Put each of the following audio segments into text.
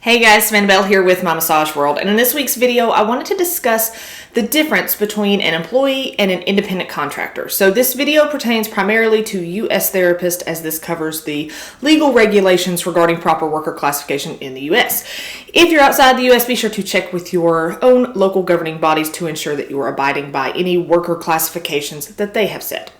Hey guys, Vanabelle here with My Massage World, and in this week's video I wanted to discuss the difference between an employee and an independent contractor. So this video pertains primarily to U.S. therapists, as this covers the legal regulations regarding proper worker classification in the U.S. If you're outside the U.S., be sure to check with your own local governing bodies to ensure that you are abiding by any worker classifications that they have set.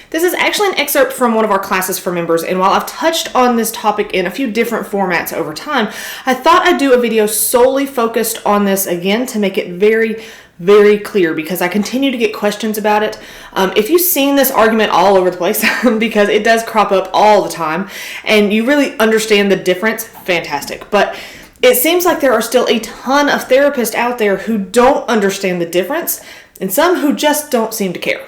This is actually an excerpt from one of our classes for members, and while I've touched on this topic in a few different formats over time, I thought I'd do a video solely focused on this again to make it very clear, because I continue to get questions about it. If you've seen this argument all over the place, because it does crop up all the time, and you really understand the difference, fantastic. But it seems like there are still a ton of therapists out there who don't understand the difference, and some who just don't seem to care.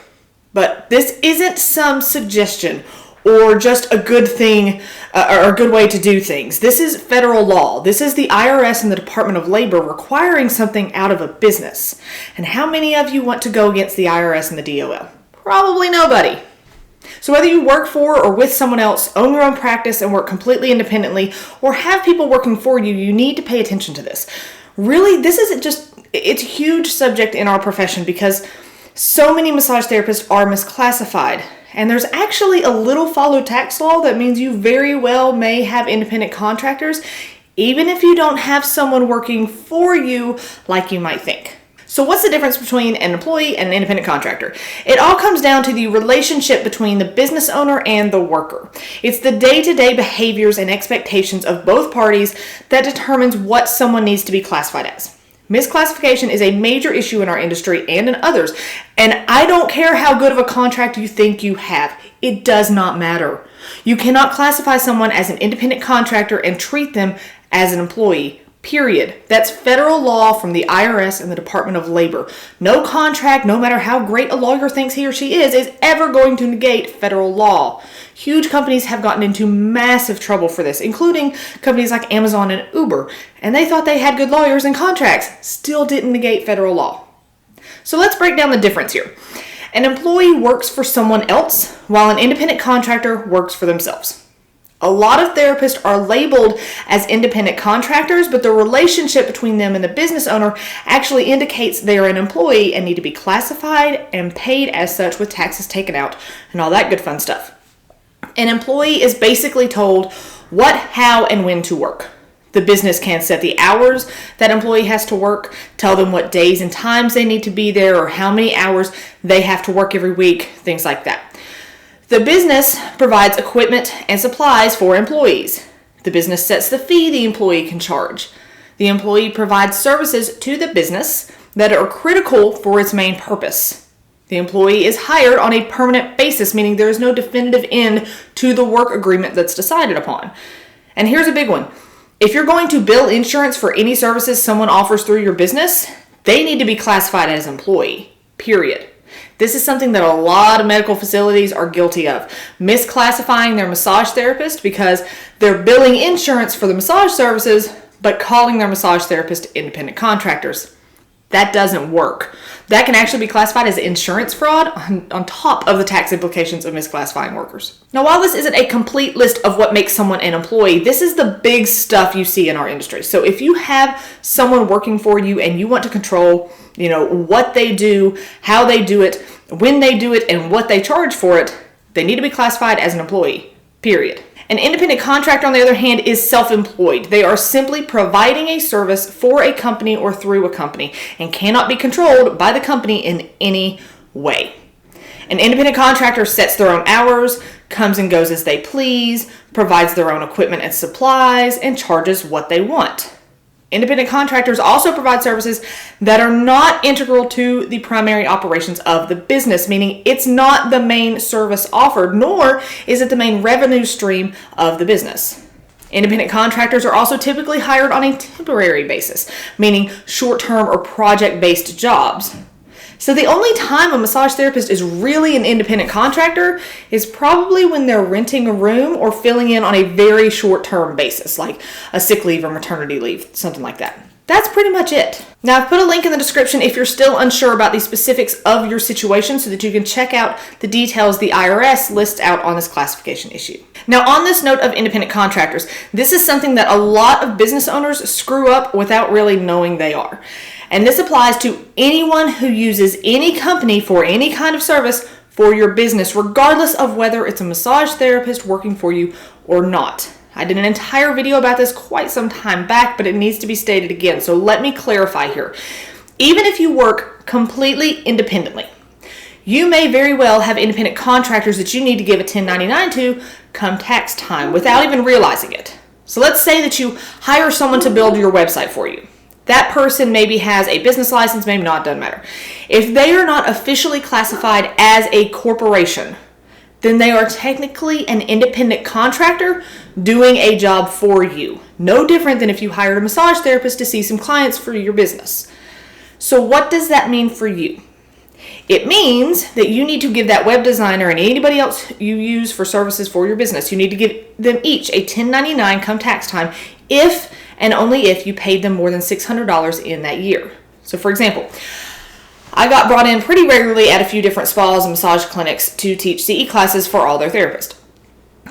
But this isn't some suggestion or just a good thing or a good way to do things. This is federal law. This is the IRS and the Department of Labor requiring something out of a business. And how many of you want to go against the IRS and the DOL? Probably nobody. So whether you work for or with someone else, own your own practice and work completely independently, or have people working for you, you need to pay attention to this. Really, this isn't just, it's a huge subject in our profession because so many massage therapists are misclassified, and there's actually a little follow tax law that means you very well may have independent contractors, even if you don't have someone working for you like you might think. So what's the difference between an employee and an independent contractor? It all comes down to the relationship between the business owner and the worker. It's the day-to-day behaviors and expectations of both parties that determines what someone needs to be classified as. Misclassification is a major issue in our industry and in others, and I don't care how good of a contract you think you have. It does not matter. You cannot classify someone as an independent contractor and treat them as an employee, period. That's federal law from the IRS and the Department of Labor. No contract, no matter how great a lawyer thinks he or she is ever going to negate federal law. Huge companies have gotten into massive trouble for this, including companies like Amazon and Uber, and they thought they had good lawyers and contracts, still didn't negate federal law. So let's break down the difference here. An employee works for someone else, while an independent contractor works for themselves. A lot of therapists are labeled as independent contractors, but the relationship between them and the business owner actually indicates they are an employee and need to be classified and paid as such with taxes taken out and all that good fun stuff. An employee is basically told what, how, and when to work. The business can set the hours that employee has to work, tell them what days and times they need to be there, or how many hours they have to work every week, things like that. The business provides equipment and supplies for employees. The business sets the fee the employee can charge. The employee provides services to the business that are critical for its main purpose. The employee is hired on a permanent basis, meaning there is no definitive end to the work agreement that's decided upon. And here's a big one. If you're going to bill insurance for any services someone offers through your business, they need to be classified as employee, period. This is something that a lot of medical facilities are guilty of, misclassifying their massage therapist because they're billing insurance for the massage services, but calling their massage therapist independent contractors. That doesn't work. That can actually be classified as insurance fraud on top of the tax implications of misclassifying workers. Now, while this isn't a complete list of what makes someone an employee, this is the big stuff you see in our industry. So if you have someone working for you and you want to control, what they do, how they do it, when they do it, and what they charge for it, they need to be classified as an employee, period. An independent contractor, on the other hand, is self-employed. They are simply providing a service for a company or through a company and cannot be controlled by the company in any way. An independent contractor sets their own hours, comes and goes as they please, provides their own equipment and supplies, and charges what they want. Independent contractors also provide services that are not integral to the primary operations of the business, meaning it's not the main service offered, nor is it the main revenue stream of the business. Independent contractors are also typically hired on a temporary basis, meaning short-term or project-based jobs. So the only time a massage therapist is really an independent contractor is probably when they're renting a room or filling in on a very short-term basis, like a sick leave or maternity leave, something like that. That's pretty much it. Now, I've put a link in the description if you're still unsure about the specifics of your situation so that you can check out the details the IRS lists out on this classification issue. Now, on this note of independent contractors, this is something that a lot of business owners screw up without really knowing they are. And this applies to anyone who uses any company for any kind of service for your business, regardless of whether it's a massage therapist working for you or not. I did an entire video about this quite some time back, but it needs to be stated again. So let me clarify here. Even if you work completely independently, you may very well have independent contractors that you need to give a 1099 to come tax time without even realizing it. So let's say that you hire someone to build your website for you. That person maybe has a business license, maybe not, doesn't matter. If they are not officially classified as a corporation, then they are technically an independent contractor doing a job for you. No different than if you hired a massage therapist to see some clients for your business. So what does that mean for you? It means that you need to give that web designer and anybody else you use for services for your business, you need to give them each a 1099 come tax time if and only if you paid them more than $600 in that year. So for example, I got brought in pretty regularly at a few different spas and massage clinics to teach CE classes for all their therapists.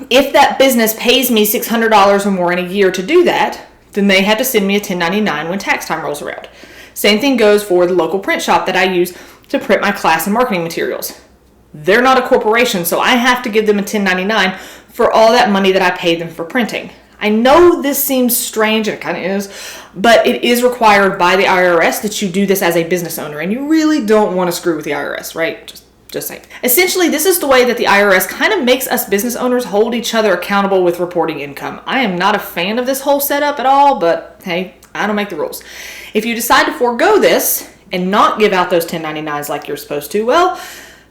If that business pays me $600 or more in a year to do that, then they have to send me a 1099 when tax time rolls around. Same thing goes for the local print shop that I use to print my class and marketing materials. They're not a corporation, so I have to give them a 1099 for all that money that I paid them for printing. I know this seems strange, and it kind of is, but it is required by the IRS that you do this as a business owner, and you really don't want to screw with the IRS, right? Just saying. Essentially, this is the way that the IRS kind of makes us business owners hold each other accountable with reporting income. I am not a fan of this whole setup at all, but hey, I don't make the rules. If you decide to forego this and not give out those 1099s like you're supposed to, well,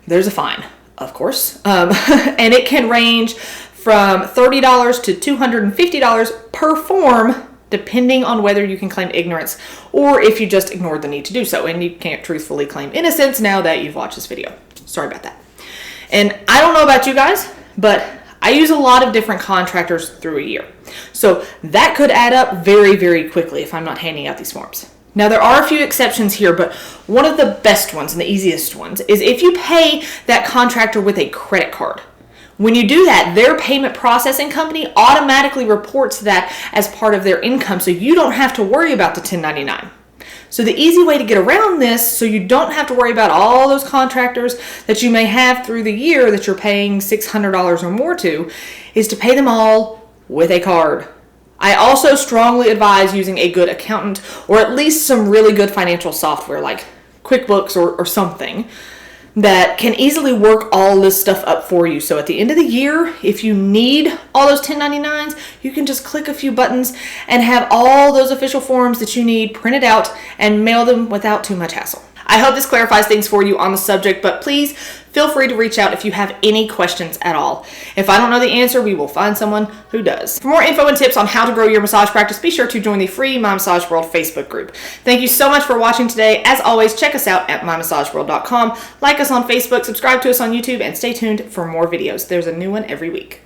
there's a fine, of course, and it can range from $30 to $250 per form, depending on whether you can claim ignorance or if you just ignored the need to do so, and you can't truthfully claim innocence now that you've watched this video. Sorry about that. And I don't know about you guys, but I use a lot of different contractors through a year. So that could add up very, very quickly if I'm not handing out these forms. Now, there are a few exceptions here, but one of the best ones and the easiest ones is if you pay that contractor with a credit card. When you do that, their payment processing company automatically reports that as part of their income, so you don't have to worry about the 1099. So the easy way to get around this, so you don't have to worry about all those contractors that you may have through the year that you're paying $600 or more to, is to pay them all with a card. I also strongly advise using a good accountant or at least some really good financial software like QuickBooks or something that can easily work all this stuff up for you. So at the end of the year, if you need all those 1099s, you can just click a few buttons and have all those official forms that you need printed out and mail them without too much hassle. I hope this clarifies things for you on the subject, but please feel free to reach out if you have any questions at all. If I don't know the answer, we will find someone who does. For more info and tips on how to grow your massage practice, be sure to join the free My Massage World Facebook group. Thank you so much for watching today. As always, check us out at mymassageworld.com. Like us on Facebook, subscribe to us on YouTube, and stay tuned for more videos. There's a new one every week.